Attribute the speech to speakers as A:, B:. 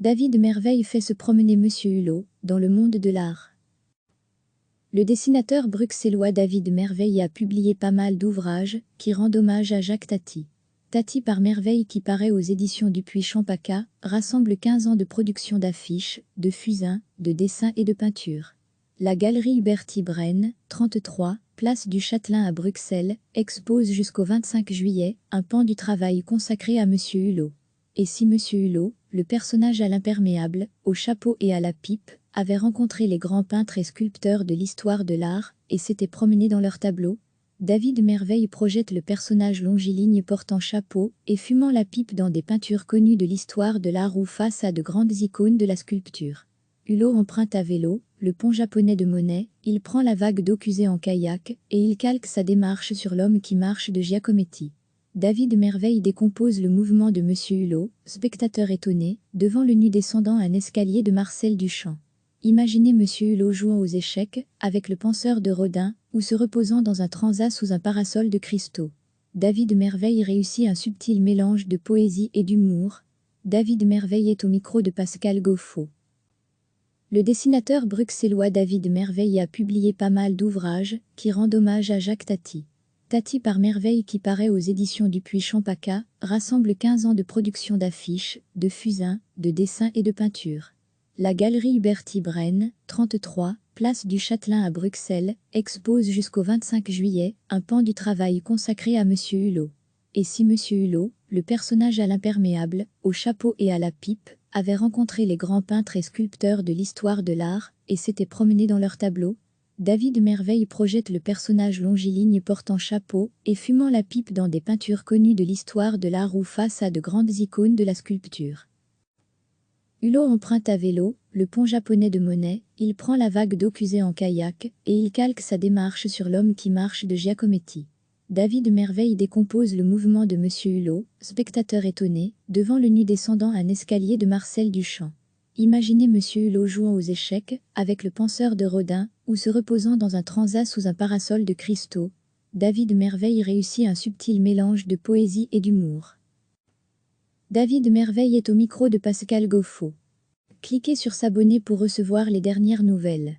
A: David Merveille fait se promener Monsieur Hulot dans le monde de l'art. Le dessinateur bruxellois David Merveille a publié pas mal d'ouvrages qui rendent hommage à Jacques Tati. Tati par Merveille, qui paraît aux éditions Dupuis-Champaca, rassemble 15 ans de production d'affiches, de fusains, de dessins et de peintures. La galerie Huberti-Braine, 33, place du Châtelain à Bruxelles, expose jusqu'au 25 juillet un pan du travail consacré à Monsieur Hulot. Et si Monsieur Hulot, le personnage à l'imperméable, au chapeau et à la pipe, avait rencontré les grands peintres et sculpteurs de l'histoire de l'art et s'était promené dans leurs tableaux, David Merveille projette le personnage longiligne portant chapeau et fumant la pipe dans des peintures connues de l'histoire de l'art ou face à de grandes icônes de la sculpture. Hulot emprunte à vélo le pont japonais de Monet, il prend la vague d'Ocusé en kayak et il calque sa démarche sur L'homme qui marche de Giacometti. David Merveille décompose le mouvement de Monsieur Hulot, spectateur étonné, devant le nu descendant un escalier de Marcel Duchamp. Imaginez Monsieur Hulot jouant aux échecs avec le penseur de Rodin ou se reposant dans un transat sous un parasol de cristaux. David Merveille réussit un subtil mélange de poésie et d'humour. David Merveille est au micro de Pascal Gauffo. Le dessinateur bruxellois David Merveille a publié pas mal d'ouvrages qui rendent hommage à Jacques Tati. Tati par Merveille, qui paraît aux éditions Dupuis-Champaca, rassemble 15 ans de production d'affiches, de fusains, de dessins et de peintures. La galerie Huberti-Braine, 33, place du Châtelain à Bruxelles, expose jusqu'au 25 juillet un pan du travail consacré à Monsieur Hulot. Et si Monsieur Hulot, le personnage à l'imperméable, au chapeau et à la pipe, avait rencontré les grands peintres et sculpteurs de l'histoire de l'art et s'était promené dans leurs tableaux, David Merveille projette le personnage longiligne portant chapeau et fumant la pipe dans des peintures connues de l'histoire de l'art ou face à de grandes icônes de la sculpture. Hulot emprunte à vélo le pont japonais de Monet, il prend la vague d'Ocusé en kayak et il calque sa démarche sur L'homme qui marche de Giacometti. David Merveille décompose le mouvement de Monsieur Hulot, spectateur étonné, devant le nu descendant un escalier de Marcel Duchamp. Imaginez Monsieur Hulot jouant aux échecs avec le penseur de Rodin ou se reposant dans un transat sous un parasol de cristaux. David Merveille réussit un subtil mélange de poésie et d'humour. David Merveille est au micro de Pascal Gauffo. Cliquez sur s'abonner pour recevoir les dernières nouvelles.